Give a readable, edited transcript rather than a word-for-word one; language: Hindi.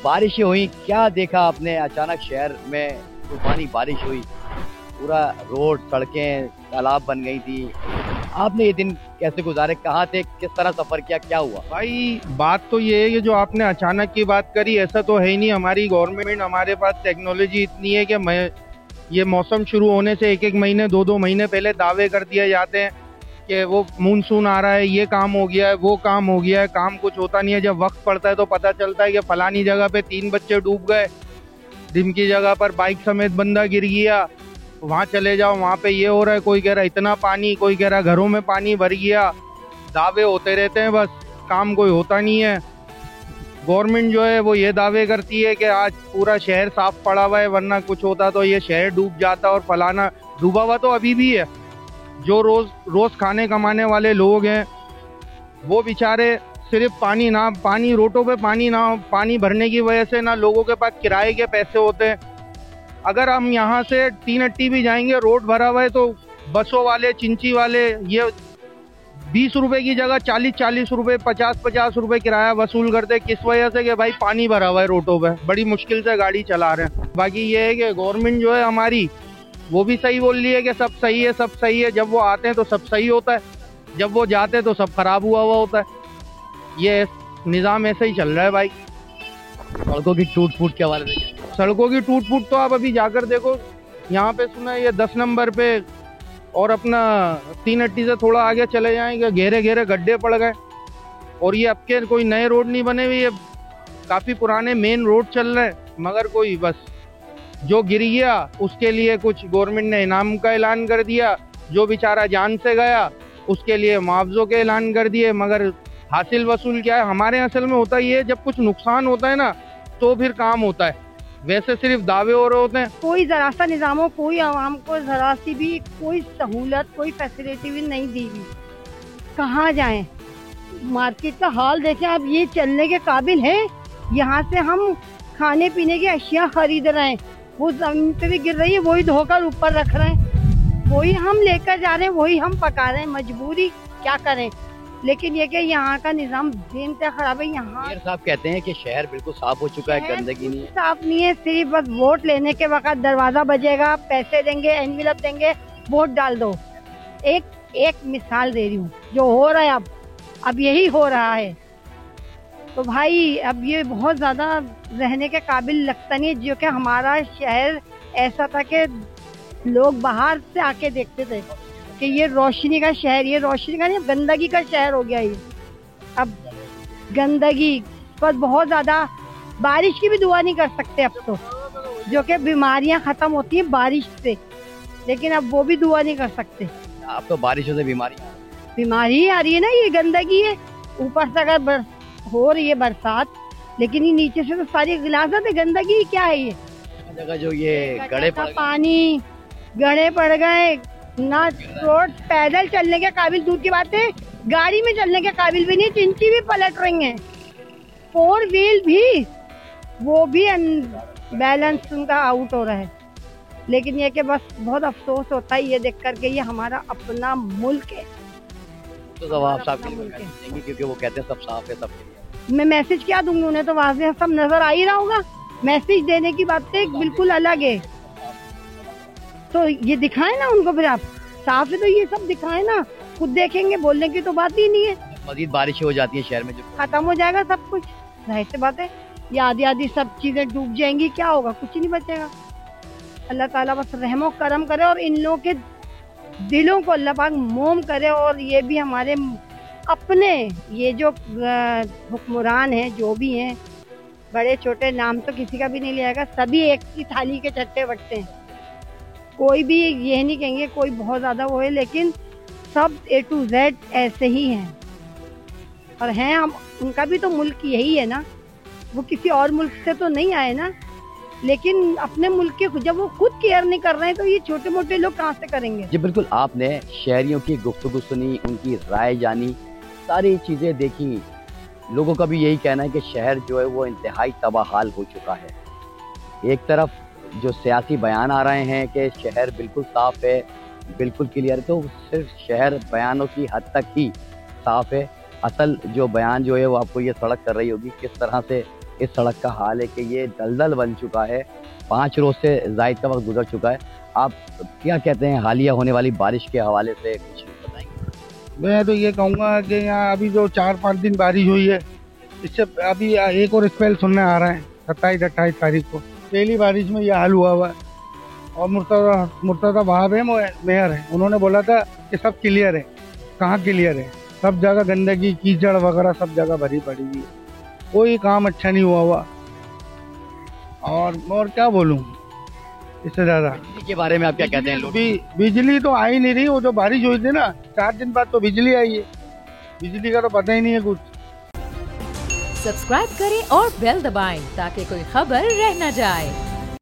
बारिशें हुई, क्या देखा आपने? अचानक शहर में तूफानी बारिश हुई, पूरा रोड, सड़कें, तालाब बन गई थी। आपने ये दिन कैसे गुजारे? कहाँ थे? किस तरह सफर किया? क्या हुआ? भाई बात तो ये है कि जो आपने अचानक की बात करी, ऐसा तो है ही नहीं। हमारी गवर्नमेंट, हमारे पास टेक्नोलॉजी इतनी है कि ये मौसम शुरू होने से एक एक महीने, दो दो महीने पहले दावे कर दिए जाते हैं कि वो मानसून आ रहा है, ये काम हो गया है, वो काम हो गया है। काम कुछ होता नहीं है। जब वक्त पड़ता है तो पता चलता है कि फलानी जगह पे 3 बच्चे डूब गए, ढिमकी जगह पर बाइक समेत बंदा गिर गया, वहाँ चले जाओ वहाँ पे ये हो रहा है। कोई कह रहा है इतना पानी, कोई कह रहा है घरों में पानी भर गया। दावे होते रहते हैं, बस काम कोई होता नहीं है। गवर्नमेंट जो है वो ये दावे करती है कि आज पूरा शहर साफ पड़ा हुआ है, वरना कुछ होता तो ये शहर डूब जाता और फलाना। डूबा हुआ तो अभी भी है। जो रोज रोज खाने कमाने वाले लोग हैं वो बेचारे सिर्फ पानी रोडों पे पानी भरने की वजह से ना लोगों के पास किराए के पैसे होते हैं। अगर हम यहाँ से 3 अट्टी भी जाएंगे, रोड भरा हुआ है, तो बसों वाले, चिंची वाले ये 20 रुपए की जगह 40-40 रुपए, 50-50 रुपए किराया वसूल करते। किस वजह से? कि भाई पानी भरा हुआ है रोडों पे, बड़ी मुश्किल से गाड़ी चला रहे हैं। बाकी ये है कि गवर्नमेंट जो है हमारी, वो भी सही बोल रही है कि सब सही है, सब सही है। जब वो आते हैं तो सब सही होता है, जब वो जाते हैं तो सब खराब हुआ होता है। ये निज़ाम ऐसे ही चल रहा है भाई। सड़कों की टूट फूट के हवाले से? सड़कों की टूट फूट तो आप अभी जाकर देखो, यहाँ पे सुना है ये 10 नंबर पे और अपना 3 अट्टी से थोड़ा आगे चले जाएंगे, घेरे घेरे गड्ढे पड़ गए। और ये अब के कोई नए रोड नहीं बने हुए, ये काफ़ी पुराने मेन रोड चल रहे हैं। मगर कोई बस जो गिर गया उसके लिए कुछ गवर्नमेंट ने इनाम का ऐलान कर दिया, जो बेचारा जान से गया उसके लिए मुआवजों के ऐलान कर दिए। मगर हासिल वसूल क्या है? हमारे असल में होता ये है, जब कुछ नुकसान होता है ना तो फिर काम होता है, वैसे सिर्फ दावे हो रहे होते हैं। कोई जरा सा निजाम हो, कोई आवाम को जरा सी भी कोई सहूलत, कोई फैसिलिटी भी नहीं दी गई। कहाँ जाएं? मार्केट का हाल देखें आप, ये चलने के काबिल है? यहाँ से हम खाने पीने की अशिया खरीद रहे हैं, वो जमीन पे भी गिर रही है, वही धोकर ऊपर रख रहे हैं, वही हम लेकर जा रहे हैं, वही हम पका रहे हैं। मजबूरी क्या करें? लेकिन ये कि यहाँ का निजाम बेनतहा खराब है। यहाँ साहब कहते हैं कि शहर बिल्कुल साफ हो चुका है, गंदगी नहीं है। साफ नहीं है, सिर्फ बस वोट लेने के वक्त दरवाजा बजेगा, पैसे देंगे, एनवेलप देंगे, वोट डाल दो। एक मिसाल दे रही हूँ, जो हो रहा है अब यही हो रहा है। तो भाई अब ये बहुत ज्यादा रहने के काबिल लगता नहीं है। जो कि हमारा शहर ऐसा था कि लोग बाहर से आके देखते थे कि ये रोशनी का शहर, ये रोशनी का नहीं, गंदगी का शहर हो गया ये। अब गंदगी पर बहुत ज्यादा, बारिश की भी दुआ नहीं कर सकते अब तो, जो कि बीमारियां खत्म होती हैं बारिश से, लेकिन अब वो भी दुआ नहीं कर सकते। अब तो बारिशों से बीमारी आ रही है ना, ये गंदगी है। ऊपर से अगर हो रही है बरसात, लेकिन ये नीचे से तो सारी गिलासत है। गंदगी क्या है ये? जगह जो ये गड़े पानी गड़े पड़ गए ना, रोड पैदल चलने के काबिल दूर की बात है, गाड़ी में चलने के काबिल भी नहीं। चिंची भी पलट रही है, 4 व्हील भी, वो भी बैलेंस उनका आउट हो रहा है। लेकिन ये कि बस बहुत अफसोस होता है ये देख करके, ये हमारा अपना मुल्क है। तो जवाब साहब देंगे क्योंकि वो कहते हैं सब साफ है, सब। मैं मैसेज क्या दूंगी उन्हें? तो वाज़ेह सब नजर आ ही रहा होगा। मैसेज देने की बातें बिल्कुल अलग है, तो ये दिखाए ना उनको, फिर आप साफ है तो ये सब दिखाए ना, खुद देखेंगे, बोलने की तो बात ही नहीं है। मजीद बारिशें हो जाती है शहर में, जो खत्म हो जाएगा सब कुछ, जाहिर सी बात है। ये आधी सब चीजें डूब जाएंगी, क्या होगा? कुछ नहीं बचेगा। अल्लाह ताला बस रहमो करम करे और इन लोगों के दिलों को अल्लाह पाक मोम करे। और ये भी हमारे अपने ये जो हुक्मरान हैं, जो भी हैं, बड़े छोटे, नाम तो किसी का भी नहीं लिया जाएगा, सभी एक ही थाली के चट्टे बट्टे हैं। कोई भी ये नहीं कहेंगे कोई बहुत ज्यादा वो है, लेकिन सब A to Z ऐसे ही हैं। और हैं हम, उनका भी तो मुल्क यही है ना, वो किसी और मुल्क से तो नहीं आए ना। लेकिन अपने मुल्क के जब वो खुद केयर नहीं कर रहे हैं, तो ये छोटे मोटे लोग कहाँ से करेंगे? जी बिल्कुल, आपने शहरियों की गुफ्तगू सुनी, उनकी राय जानी, सारी चीजें देखी। लोगों का भी यही कहना है कि शहर जो है वो इंतहाई तबाहाल हो चुका है। एक तरफ जो सियासी बयान आ रहे हैं कि शहर बिल्कुल साफ है, बिल्कुल क्लियर, तो सिर्फ शहर बयानों की हद तक ही साफ है। असल जो बयान जो है वो आपको ये सड़क कर रही होगी, किस तरह से इस सड़क का हाल है कि ये दलदल बन चुका है। 5 रोज से जायद का वक्त गुजर चुका है। आप क्या कहते हैं हालिया होने वाली बारिश के हवाले से कुछ बताएंगे? मैं तो ये कहूँगा कि यहाँ अभी जो 4-5 दिन बारिश हुई है, इससे अभी एक और स्पेल सुनने आ रहा है 27-28 तारीख को। पहली बारिश में ये हाल हुआ है। और मुर्तजा वहाब है, मेयर है, उन्होंने बोला था कि सब क्लियर है। कहाँ क्लियर है? सब जगह गंदगी, कीचड़ वगैरह सब जगह भरी पड़ी हुई है। कोई काम अच्छा नहीं हुआ। और क्या बोलूं इससे ज्यादा। बिजली के बारे में आप क्या कहते हैं? बिजली तो आ ही नहीं रही। वो जो बारिश हुई थी ना 4 दिन बाद तो बिजली आई है। बिजली का तो पता ही नहीं है कुछ। सब्सक्राइब करें और बेल दबाएं ताकि कोई खबर रह न जाए।